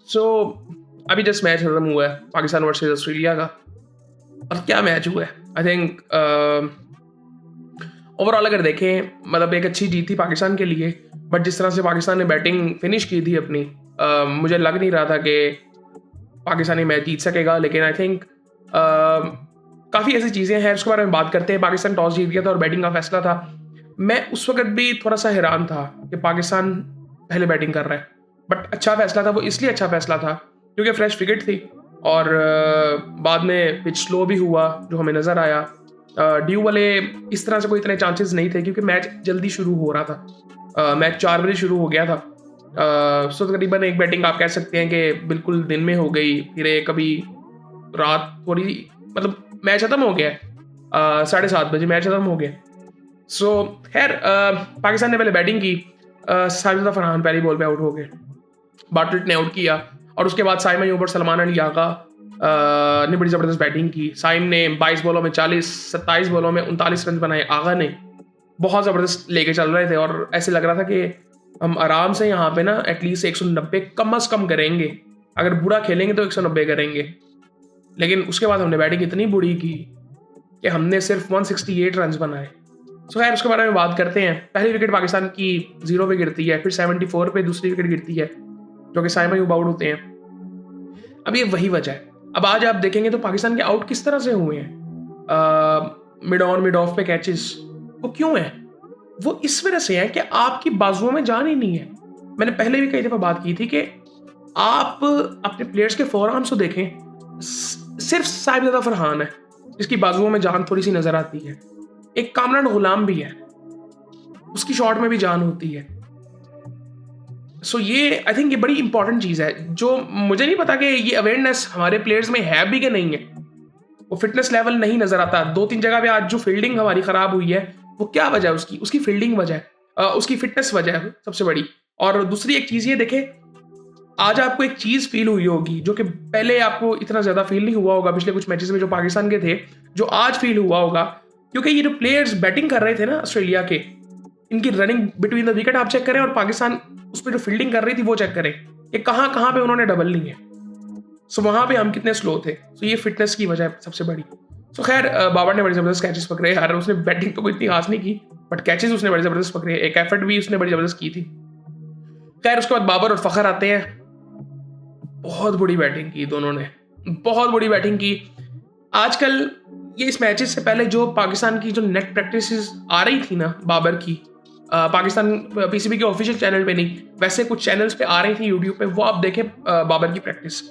सो अभी just match खत्म हुआ है पाकिस्तान वर्सेस ऑस्ट्रेलिया का। और क्या मैच हुआ है। आई थिंक ओवरऑल अगर देखें मतलब एक अच्छी जीत थी पाकिस्तान के लिए। बट जिस तरह से पाकिस्तान ने बैटिंग फिनिश की थी अपनी, मुझे लग नहीं रहा था कि पाकिस्तानी मैच जीत सकेगा। लेकिन आई थिंक काफ़ी ऐसी चीज़ें हैं उसके बारे में बात करते हैं। पाकिस्तान टॉस जीत गया था और बैटिंग का फैसला था। मैं उस वक्त भी थोड़ा सा हैरान था कि पाकिस्तान पहले बैटिंग कर रहा है। बट अच्छा फैसला था, वो इसलिए अच्छा फैसला था क्योंकि फ्रेश विकेट थी। और बाद में पिच स्लो भी हुआ जो हमें नज़र आया। ड्यू वाले इस तरह से कोई इतने चांसेस नहीं थे क्योंकि मैच जल्दी शुरू हो रहा था। मैच 4 बजे शुरू हो गया था। सो तकरीबन एक बैटिंग आप कह सकते हैं कि बिल्कुल दिन में हो गई, फिर एक कभी रात थोड़ी मतलब मैच खत्म हो गया 7:30 बजे मैच खत्म हो गया। सो खैर पाकिस्तान ने पहले बैटिंग की। साजिद फरहान पहली बॉल पे आउट हो गए। बाटलेट ने आउट किया और उसके बाद साइम अयूब और सलमान अली आगा ने बड़ी ज़बरदस्त बैटिंग की। साइम ने 22 बॉलों में 40, 27 बॉलों में 39 रन बनाए। आगा ने बहुत ज़बरदस्त लेके चल रहे थे और ऐसे लग रहा था कि हम आराम से यहाँ पे ना एटलीस्ट 190 कम अज़ कम करेंगे। अगर बुरा खेलेंगे तो 190 करेंगे। लेकिन उसके बाद हमने बैटिंग इतनी बुरी की कि हमने सिर्फ 168 रन बनाए। सो खैर उसके बारे में बात करते हैं। पहली विकेट पाकिस्तान की 0 पे गिरती है, फिर 74 पे दूसरी विकेट गिरती है जो कि साइम अयूब आउट होते हैं। अब ये वही वजह है। अब आज आप देखेंगे तो पाकिस्तान के आउट किस तरह से हुए हैं। मिड ऑन मिड ऑफ पे कैचेस वो क्यों है? वो इस वजह से है कि आपकी बाजुओं में जान ही नहीं है। मैंने पहले भी कई दफा बात की थी कि आप अपने प्लेयर्स के फोरआर्म्स को देखें। सिर्फ साहिब फरहान है जिसकी बाजुओं में जान थोड़ी सी नजर आती है। एक कामरान गुलाम भी है, उसकी शॉट में भी जान होती है। सो ये आई थिंक ये बड़ी इंपॉर्टेंट चीज़ है जो मुझे नहीं पता कि ये अवेयरनेस हमारे प्लेयर्स में है भी कि नहीं है। वो फिटनेस लेवल नहीं नजर आता। 2-3 जगह पे आज जो फील्डिंग हमारी खराब हुई है वो क्या वजह है उसकी? उसकी फील्डिंग वजह है, उसकी फिटनेस वजह है सबसे बड़ी। और दूसरी एक चीज़ ये देखें, आज आपको एक चीज़ फील हुई होगी जो कि पहले आपको इतना ज़्यादा फील नहीं हुआ होगा पिछले कुछ मैचेस में जो पाकिस्तान के थे, जो आज फील हुआ होगा। क्योंकि ये जो प्लेयर्स बैटिंग कर रहे थे ना ऑस्ट्रेलिया के, इनकी रनिंग बिटवीन द विकेट आप चेक करें और पाकिस्तान उस पर जो फील्डिंग कर रही थी वो चेक करें कि कहाँ कहाँ पे उन्होंने डबल ली है। सो वहाँ पे हम कितने स्लो थे। सो ये फिटनेस की वजह है सबसे बड़ी। सो खैर बाबर ने बड़ी ज़बरदस्त कैचेस पकड़े यार। उसने बैटिंग तो कोई इतनी खास नहीं की बट कैचेस उसने बड़ी ज़बरदस्त पकड़े। एक एफर्ट भी उसने बड़ी ज़बरदस्त की थी। खैर उसके बाद बाबर और फ़खर आते हैं। बहुत बड़ी बैटिंग की दोनों ने, बहुत बड़ी बैटिंग की। आजकल ये इस मैचेस से पहले जो पाकिस्तान की जो नेट प्रैक्टिसेस आ रही थी ना बाबर की, पाकिस्तान पीसीबी के ऑफिशियल चैनल पे नहीं, वैसे कुछ चैनल्स पे आ रही थी यूट्यूब पे, वो आप देखें बाबर की प्रैक्टिस।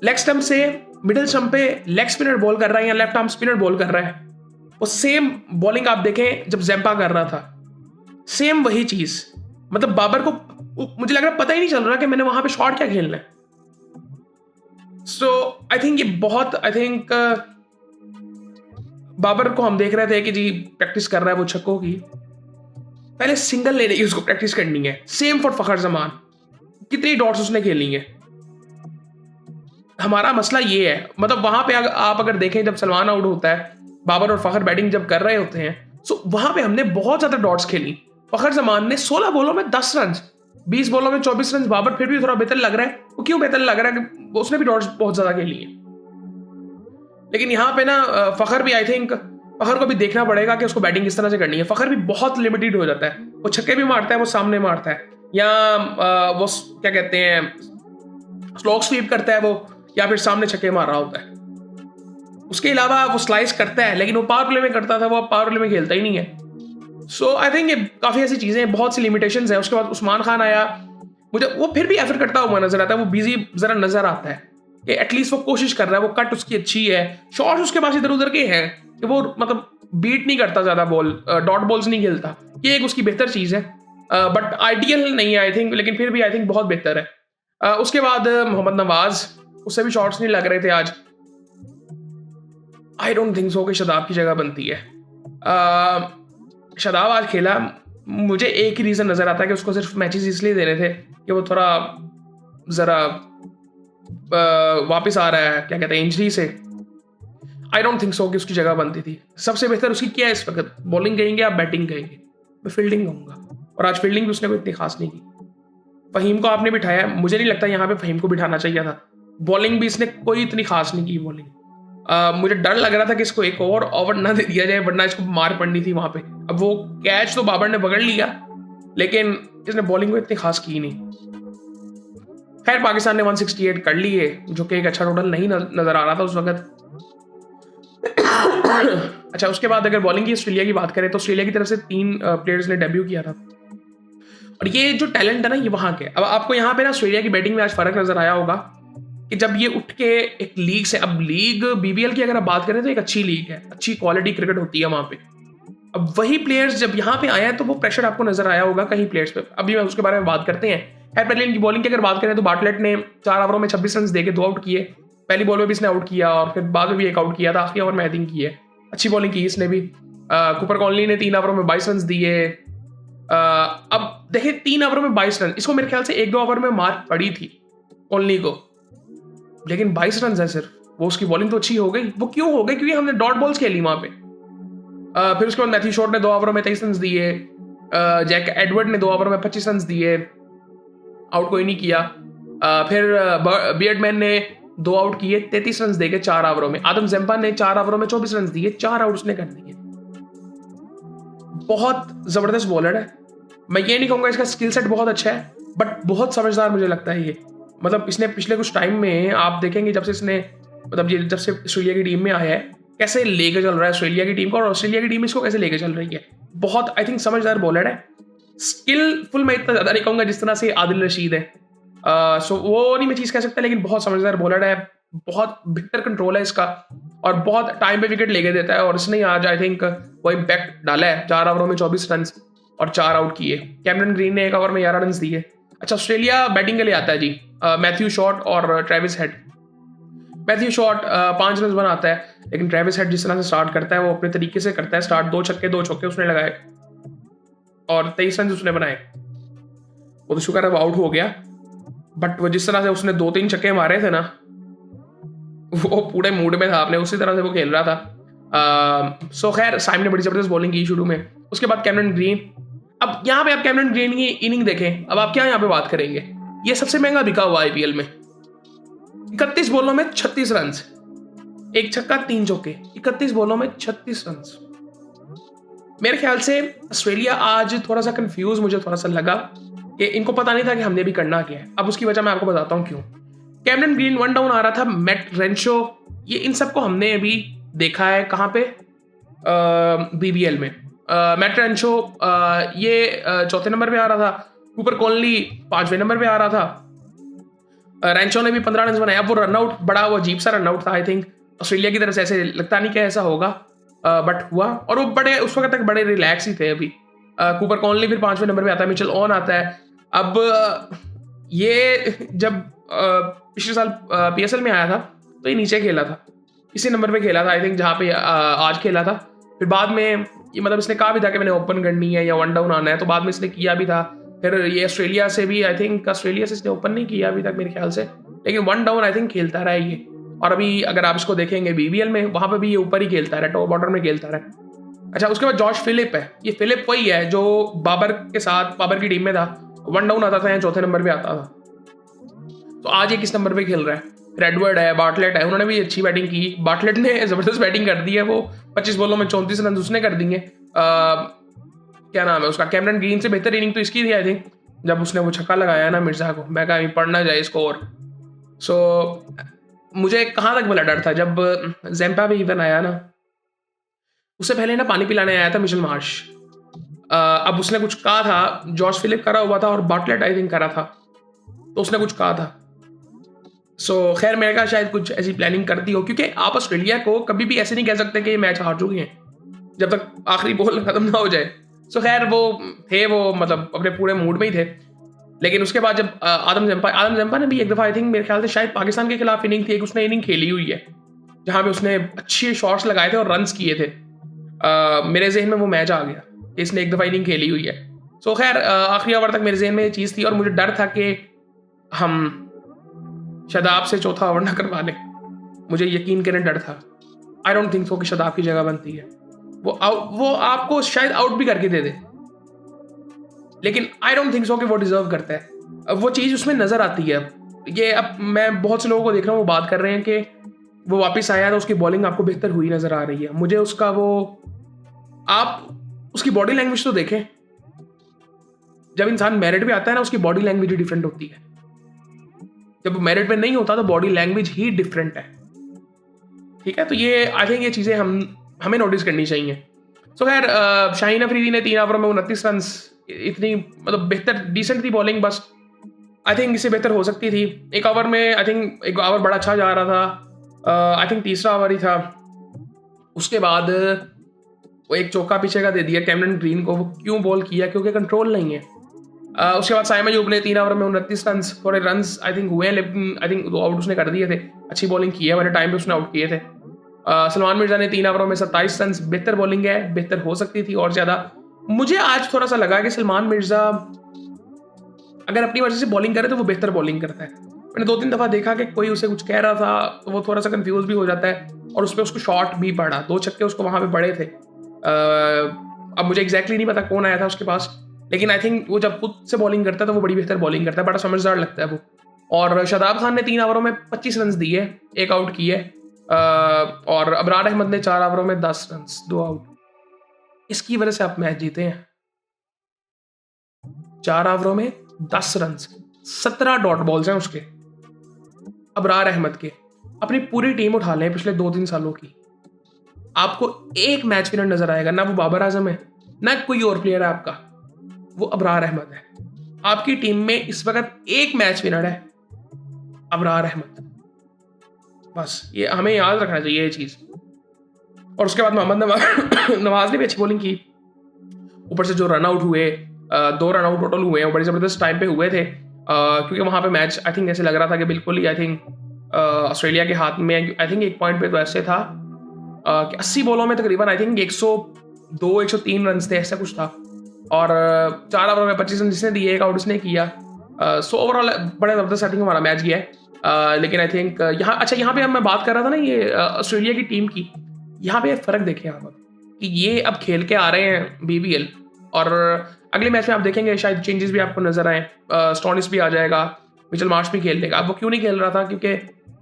लेग स्टंप से मिडिल स्टंप पे लेग स्पिनर बॉल कर रहा है या लेफ्ट आर्म स्पिनर बॉल कर रहा है। वो सेम बॉलिंग आप देखें जब जैम्पा कर रहा था, सेम वही चीज। मतलब बाबर को मुझे लग रहा पता ही नहीं चल रहा कि मैंने वहां पे शॉट क्या खेलना है। सो आई थिंक ये बहुत बाबर को हम देख रहे थे कि जी प्रैक्टिस कर रहा है वो छक्कों की, पहले सिंगल लेने की उसको प्रैक्टिस करनी है। सेम फॉर फखर जमान, कितनी डॉट्स उसने खेलनी है। हमारा मसला ये है, मतलब वहां पे आप अगर देखें जब सलमान आउट होता है, बाबर और फखर बैटिंग जब कर रहे होते हैं, सो वहां पे हमने बहुत ज्यादा डॉट्स खेली। फखर जमान ने 16 बॉलों में 10 रन, 20 बॉलों में 24 रन। बाबर फिर भी थोड़ा बेहतर लग रहा है। वो क्यों बेहतर लग रहा है कि उसने भी डॉट्स बहुत ज्यादा खेली है। लेकिन यहाँ पे ना फखर भी आई थिंक फखर को भी देखना पड़ेगा कि उसको बैटिंग किस तरह से करनी है। फखर भी बहुत लिमिटेड हो जाता है। वो छक्के भी मारता है, वो सामने मारता है, या वो क्या कहते हैं स्लॉग स्वीप करता है वो, या फिर सामने छक्के मार रहा होता है। उसके अलावा वो स्लाइस करता है, लेकिन वो पावर प्ले में करता था, वो अब पावर प्ले में खेलता ही नहीं है। सो आई थिंक ये काफ़ी ऐसी चीज़ें, बहुत सी लिमिटेशंस हैं। उसके बाद उस्मान खान आया, मुझे वो फिर भी एफर्ट करता हुआ नजर आता है। वो बिजी जरा नजर आता है कि एटलीस्ट वो कोशिश कर रहा है, वो कट उसकी अच्छी है, शॉट्स उसके पास इधर उधर के हैं कि वो मतलब बीट नहीं करता ज़्यादा बॉल, डॉट बॉल्स नहीं खेलता। ये एक उसकी बेहतर चीज़ है, बट आइडियल नहीं है आई थिंक, लेकिन फिर भी आई थिंक बहुत बेहतर है। उसके बाद मोहम्मद नवाज, उससे भी शॉट्स नहीं लग रहे थे आज। आई डोंट थिंक सो कि शादाब की जगह बनती है। शादाब आज खेला, मुझे एक ही रीज़न नज़र आता है कि उसको सिर्फ मैचेस इसलिए देने थे कि वो थोड़ा ज़रा वापस आ रहा है, क्या कहते हैं, इंजरी से। आई डोंट थिंक सो कि उसकी जगह बनती थी। सबसे बेहतर उसकी क्या है इस वक्त, बॉलिंग कहेंगे या बैटिंग कहेंगे? मैं फील्डिंग कहूँगा, और आज फील्डिंग भी उसने कोई इतनी खास नहीं की। फ़हीम को आपने बिठाया, मुझे नहीं लगता यहाँ पे फ़हीम को बिठाना चाहिए था। बॉलिंग भी इसने कोई इतनी खास नहीं की बॉलिंग। मुझे डर लग रहा था कि इसको एक और ओवर ना दे दिया जाए, वरना इसको मार पड़नी थी वहाँ पे। अब वो कैच तो बाबर ने पकड़ लिया, लेकिन इसने बॉलिंग को इतनी खास की नहीं। खैर पाकिस्तान ने 168 कर लिए, जो कि एक अच्छा टोटल नहीं नजर आ रहा था उस वक्त। अच्छा, उसके बाद अगर बॉलिंग की ऑस्ट्रेलिया की बात करें तो ऑस्ट्रेलिया की तरफ से 3 प्लेयर्स ने डेब्यू किया था, और ये जो टैलेंट है ना ये वहाँ के। अब आपको यहाँ पे ना ऑस्ट्रेलिया की बैटिंग में आज फर्क नजर आया होगा कि जब ये उठ के एक लीग से, अब लीग बीबीएल की अगर आप बात करें तो एक अच्छी लीग है, अच्छी क्वालिटी क्रिकेट होती है वहाँ पे। अब वही प्लेयर्स जब यहाँ पे आए हैं तो वो प्रेशर आपको नजर आया होगा कहीं प्लेयर्स पे। अभी मैं उसके बारे में बात करते हैं। खैर पहले इनकी बॉलिंग की अगर बात करें तो बाटलेट ने 4 ओवरों में 26 रन देके 2 आउट किए। पहली बॉल में भी इसने आउट किया और फिर बाद में भी एक आउट किया था, आखिरी ओवर में आई थिंक की है। अच्छी बॉलिंग की इसने भी। कूपर कॉनली ने 3 ओवरों में 22 रन दिए। अब देखिए 3 ओवरों में 22 रन, इसको मेरे ख्याल से 1-2 ओवर में मार पड़ी थी कॉनली को, लेकिन 22 रन है सिर्फ। वो उसकी बॉलिंग तो अच्छी हो गई। वो क्यों हो गई? क्योंकि हमने डॉट बॉल्स खेली वहां पे। फिर उसके बाद मैथ्यू शॉर्ट ने 2 ओवरों में 23 रन दिए। जैक एडवर्ड ने 2 ओवरों में 25 रन दिए, आउट कोई नहीं किया। फिर बियर्डमैन ने 2 आउट किए 33 रन देके 4 ओवरों में। आदम जेम्पा ने 4 ओवरों में 24 रन दिए, 4 आउट उसने कर दिए। बहुत जबरदस्त बॉलर है। मैं ये नहीं कहूंगा इसका स्किल सेट बहुत अच्छा है, बट बहुत समझदार मुझे लगता है ये। मतलब इसने पिछले कुछ टाइम में आप देखेंगे जब से इसने, मतलब ये जब से ऑस्ट्रेलिया की टीम में आया है, कैसे लेके चल रहा है ऑस्ट्रेलिया की टीम को, और ऑस्ट्रेलिया की टीम इसको कैसे लेके चल रही है। बहुत आई थिंक समझदार बॉलर है। स्किलफुल मैं इतना ज्यादा नहीं कहूंगा जिस तरह से आदिल रशीद है। सो वो नहीं मैं चीज कह सकता, लेकिन बहुत समझदार बॉलर है। बहुत बेहतर कंट्रोल है इसका, और बहुत टाइम पे विकेट लेके देता है। और इसने आज आई थिंक वो इम्पैक्ट डाला है। 4 ओवरों में 24 रन और 4 आउट किए। कैमरन ग्रीन ने 1 ओवर में 11 रन दिए। अच्छा, ऑस्ट्रेलिया बैटिंग के लिए आता है जी मैथ्यू शॉर्ट और Travis head. Matthew short 5 run बनाता है, लेकिन ट्रेविस हेड जिस तरह से स्टार्ट करता है वो अपने तरीके से करता है स्टार्ट। 2 छक्के 2 चौके उसने लगाए और 23 रन उसने बनाए। वो तो शुक्र है वो आउट हो गया, बट वो जिस तरह से उसने 2-3 छक्के मारे थे ना, वो पूरे मूड में था, आपने उसी तरह से वो खेल रहा था। सो खैर साइम ने बड़ी जबरदस्त बॉलिंग की शुरू में। उसके बाद कैमरन ग्रीन। अब यहाँ पे आप कैमरन ग्रीन की इनिंग देखें, अब आप क्या यहाँ पे बात करेंगे, ये सबसे महंगा बिका हुआ आईपीएल में। 31 बॉलों में 36 रन, 1 छक्का 3 चौके, 31 बॉलों में 36 रन। मेरे ख्याल से ऑस्ट्रेलिया आज थोड़ा सा कंफ्यूज मुझे थोड़ा सा लगा कि इनको पता नहीं था कि हमने भी करना क्या है। अब उसकी वजह मैं आपको बताता हूँ क्यों। कैमरन ग्रीन 1 डाउन आ रहा था, मैट रेंशो, ये इन सबको हमने अभी देखा है कहाँ पे, बीबीएल में। मैट रेंशो ये 4थे नंबर पे आ रहा था। कूपर कॉनली 5वें नंबर पे आ रहा था। रेंशो ने भी 15 रन बनाए। अब वो रनआउट बड़ा वो अजीब सा रनआउट था। आई थिंक ऑस्ट्रेलिया की तरफ से ऐसे लगता नहीं कि ऐसा होगा, बट हुआ। और वो बड़े उस वक्त तक बड़े रिलैक्स ही थे। अभी कूपर कॉनली फिर 5वें नंबर पे आता है, मिचेल ऑन आता है। अब ये जब पिछले साल पीएसएल में आया था तो ये नीचे खेला था, इसी नंबर पे खेला था आई थिंक जहाँ पे आज खेला था। फिर बाद में ये मतलब इसने कहा भी था कि मैंने ओपन करनी है या 1 डाउन आना है, तो बाद में इसने किया भी था। फिर ये ऑस्ट्रेलिया से भी आई थिंक, ऑस्ट्रेलिया से इसने ओपन नहीं किया अभी तक मेरे ख्याल से, लेकिन 1 डाउन आई थिंक खेलता रहा ये। और अभी अगर आप इसको देखेंगे बीबीएल में, वहाँ पे भी ये ऊपर ही खेलता रहा, टॉप ऑर्डर में खेलता रहा। अच्छा, उसके बाद जॉश फिलिप है। ये फिलिप वही है जो बाबर के साथ, बाबर की टीम में था, 1 डाउन आता था या 4थे नंबर पे आता था। तो आज ये किस नंबर पे खेल रहा है? एडवर्ड है, बाटलेट है, उन्होंने भी अच्छी बैटिंग की। बाटलेट ने जबरदस्त बैटिंग कर दी है, वो 25 बॉलों में 34 रन उसने कर दिए। क्या नाम है उसका, कैमरन ग्रीन से बेहतर इनिंग तो इसकी थी आई थिंक, जब उसने वो छक्का लगाया ना मिर्जा को। मैं कहा पढ़ना जाए इसको। और सो मुझे कहाँ तक बोला डर था जब जेम्पा भी इवन आया ना, उससे पहले ना पानी पिलाने आया था मिचेल मार्श। अब उसने कुछ कहा था, जॉश फिलिप करा हुआ था और बाटलेट आई थिंक करा था, तो उसने कुछ कहा था। सो खैर मैंने कहा शायद कुछ ऐसी प्लानिंग करती हो, क्योंकि आप ऑस्ट्रेलिया को कभी भी ऐसे नहीं कह सकते कि ये मैच हार चुके हैं जब तक आखिरी बॉल खत्म ना हो जाए। सो खैर वो थे, वो मतलब अपने पूरे मूड में ही थे। लेकिन उसके बाद जब आदम जम्पा ने भी एक दफ़ा आई थिंक मेरे ख्याल से शायद पाकिस्तान के खिलाफ इनिंग थी, एक उसने इनिंग खेली हुई है जहाँ पे उसने अच्छे शॉट्स लगाए थे और रन्स किए थे। मेरे जहन में वो मैच आ गया, इसने एक दफ़ा इनिंग खेली हुई है। सो खैर आखिरी ओवर तक मेरे जहन में ये चीज़ थी और मुझे डर था कि हम शदाब से चौथा ओवर ना करवा लें। मुझे यकीन करने डर था। आई डोंट थिंक सो कि शदाब की जगह बनती है। वो आपको शायद आउट भी करके दे दे, लेकिन आई डोंट थिंक सो कि वो डिजर्व करता है। वो चीज़ उसमें नज़र आती है। ये अब मैं बहुत से लोगों को देख रहा हूँ, वो बात कर रहे हैं कि वो वापस आया तो उसकी बॉलिंग आपको बेहतर हुई नज़र आ रही है। मुझे उसका वो आप उसकी बॉडी लैंग्वेज तो देखें। जब इंसान मेरिट पे आता है ना, उसकी बॉडी लैंग्वेज ही डिफरेंट होती है। जब मेरिट पे नहीं होता तो बॉडी लैंग्वेज ही डिफरेंट है। ठीक है, तो ये आई थिंक ये चीज़ें हमें नोटिस करनी चाहिए। सो खैर, शाहीन अफरीदी ने 3 ओवर में 29 रन, इतनी मतलब बेहतर डिसेंट थी बॉलिंग, बस आई थिंक इससे बेहतर हो सकती थी। एक ओवर में आई थिंक एक ओवर बड़ा अच्छा जा रहा था, आई थिंक तीसरा ओवर ही था। उसके बाद वो एक चौका पीछे का दे दिया कैमरन ग्रीन को। वो क्यों बॉल किया? क्योंकि कंट्रोल नहीं है। उसके बाद साइम अयूब ने 3 ओवर में 29 रन, थोड़े रन आई थिंक हुए हैं, लेकिन आई थिंक 2 आउट उसने कर दिए थे। अच्छी बॉलिंग की है, बड़े टाइम पे उसने आउट किए थे। सलमान मिर्जा ने 3 ओवरों में 27 रन, बेहतर बॉलिंग है, बेहतर हो सकती थी और ज़्यादा। मुझे आज थोड़ा सा लगा कि सलमान मिर्जा अगर अपनी वजह से बॉलिंग करे तो वो बेहतर बॉलिंग करता है। मैंने 2-3 दफ़ा देखा कि कोई उसे कुछ कह रहा था तो वो थोड़ा सा कंफ्यूज भी हो जाता है, और उस पर उसको शॉट भी पड़ा, 2 छक्के उसको वहाँ पे पड़े थे। अब मुझे एग्जैक्टली नहीं पता कौन आया था उसके पास, लेकिन आई थिंक वो जब खुद से बॉलिंग करता है तो वो बड़ी बेहतर बॉलिंग करता है, बड़ा समझदार लगता है वो। और शादाब खान ने 3 ओवरों में 25 रन दिए, 1 आउट किए, और अबरार अहमद ने 4 ओवरों में 10 रन, 2 आउट। इसकी वजह से आप मैच जीते हैं। 4 ओवरों में 10 रन, 17 डॉट बॉल्स हैं उसके, अबरार अहमद के। अपनी पूरी टीम उठा लें पिछले 2-3 सालों की, आपको एक मैच विनर नजर आएगा। ना वो बाबर आजम है, ना कोई और प्लेयर है आपका, वो अबरार अहमद है। आपकी टीम में इस वक्त एक मैच विनर है, अबरार अहमद। बस ये हमें याद रखना चाहिए ये चीज़। और उसके बाद मोहम्मद नवाज ने भी अच्छी बॉलिंग की। ऊपर से जो रन आउट हुए, 2 रन आउट टोटल हुए हैं, वो बड़े ज़बरदस्त टाइम पे हुए थे, क्योंकि वहाँ पे मैच आई थिंक ऐसे लग रहा था कि बिल्कुल ही आई थिंक ऑस्ट्रेलिया के हाथ में। आई थिंक एक पॉइंट पे तो ऐसे था कि 80 बॉलों में तकरीबन आई थिंक 102-103 रन थे, ऐसा कुछ था। और 4 ओवर में 25 रन जिसने दिए, 1 आउट उसने किया। सो ओवरऑल बड़ा ज़बरदस्त आई थिंक हमारा मैच गया है। लेकिन आई थिंक यहाँ पे मैं बात कर रहा था ना ये ऑस्ट्रेलिया की टीम की, यहाँ पे फ़र्क देखें आप कि ये अब खेल के आ रहे हैं BBL, और अगले मैच में आप देखेंगे शायद चेंजेस भी आपको नजर आए। स्टोनिस भी आ जाएगा, मिचेल मार्श भी खेल लेगा। अब वो क्यों नहीं खेल रहा था? क्योंकि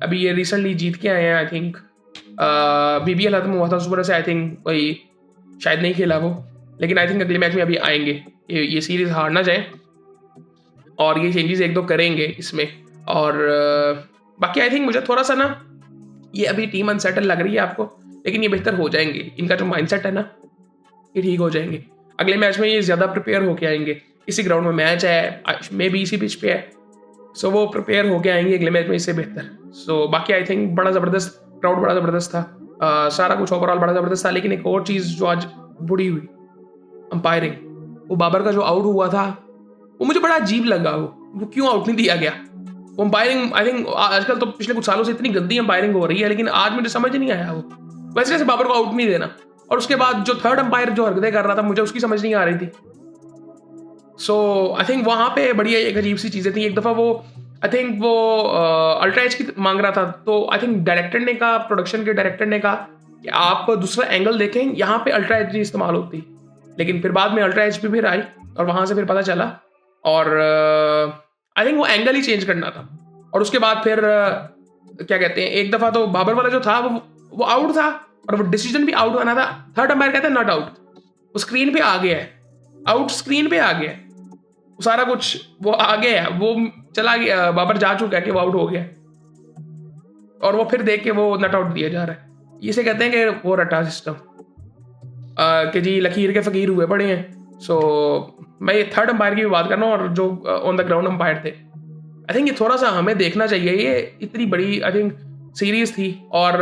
अभी ये रिसेंटली जीत के आए हैं। आई थिंक BBL खत्म हुआ था, उस वजह से आई थिंक कोई शायद नहीं खेला वो, लेकिन आई थिंक अगले मैच में अभी आएंगे, ये सीरीज हार ना जाए, और ये चेंजेस 1-2 करेंगे इसमें। और बाकी आई थिंक मुझे थोड़ा सा ना ये अभी टीम अनसेटल लग रही है आपको, लेकिन ये बेहतर हो जाएंगे। इनका जो माइंडसेट है ना, ये ठीक हो जाएंगे। अगले मैच में ये ज़्यादा प्रिपेयर होके आएंगे। इसी ग्राउंड में मैच है, मे भी इसी पिच पे है, सो वो प्रिपेयर होके आएंगे अगले मैच में इससे बेहतर। सो बाकी आई थिंक बड़ा ज़बरदस्त क्राउड, बड़ा ज़बरदस्त था, सारा कुछ ओवरऑल बड़ा ज़बरदस्त था। लेकिन एक और चीज़ जो आज बुरी हुई, अंपायरिंग। वो बाबर का जो आउट हुआ था वो मुझे बड़ा अजीब लगा। वो क्यों आउट नहीं दिया गया? वो अंपायरिंग आई थिंक आजकल तो पिछले कुछ सालों से इतनी गंदी अंपायरिंग हो रही है, लेकिन आज मुझे समझ नहीं आया वो वैसे कैसे बाबर को आउट नहीं देना। और उसके बाद जो थर्ड अंपायर जो हरकतें कर रहा था, मुझे उसकी समझ नहीं आ रही थी। सो आई थिंक वहाँ पे बड़ी एक अजीब सी चीज़ें थी। एक दफ़ा वो आई थिंक वो अल्ट्रा एज की मांग रहा था, तो आई थिंक डायरेक्टर ने कहा, प्रोडक्शन के डायरेक्टर ने कहा कि आप दूसरा एंगल देखें, यहाँ पे अल्ट्रा एज नहीं इस्तेमाल होती। लेकिन फिर बाद में अल्ट्रा एच भी फिर आई, और वहाँ से फिर पता चला, और आई थिंक वो एंगल ही चेंज करना था। और उसके बाद फिर क्या कहते हैं, एक दफ़ा तो बाबर वाला जो था वो आउट था, और वो डिसीजन भी आउट आना था। थर्ड अंपायर कहते हैं नॉट आउट, वो स्क्रीन पे आ गया है, आउट स्क्रीन पे आ गया है, वो सारा कुछ वो आ गया है, वो चला गया, बाबर जा चुका है कि वो आउट हो गया, और वो फिर देख के वो नॉट आउट दिया जा रहा है। इसे कहते हैं कि वो रटा सिस्टम, कि जी लकीर के फ़कीर हुए पड़े हैं। सो मैं ये थर्ड अंपायर की भी बात कर रहा हूँ, और जो ऑन द ग्राउंड अंपायर थे, आई थिंक ये थोड़ा सा हमें देखना चाहिए। ये इतनी बड़ी आई थिंक सीरीज थी, और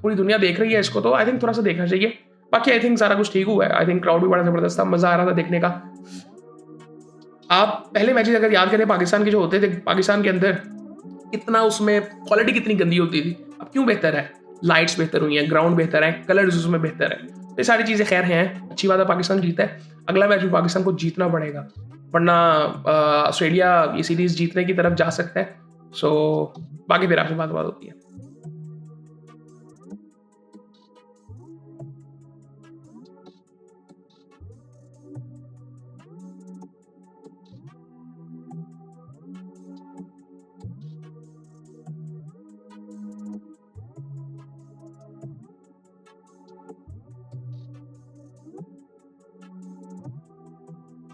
पूरी दुनिया देख रही है इसको, तो आई थिंक थोड़ा सा देखना चाहिए। बाकी आई थिंक सारा कुछ ठीक हुआ है। आई थिंक क्राउड भी बड़ा ज़बरदस्त था, मज़ा आ रहा था देखने का। आप पहले मैचेस अगर याद करें पाकिस्तान के जो होते थे, पाकिस्तान के अंदर कितना उसमें क्वालिटी कितनी गंदी होती थी। अब क्यों बेहतर है? लाइट्स बेहतर हुई हैं, ग्राउंड बेहतर है, कलर्स उसमें बेहतर है, ये सारी चीज़ें खैर हैं, अच्छी बात है। पाकिस्तान जीता है, अगला मैच भी पाकिस्तान को जीतना पड़ेगा, वरना ऑस्ट्रेलिया ये सीरीज़ जीतने की तरफ जा सकता है। सो बाकी फिर आपसे बात होती है।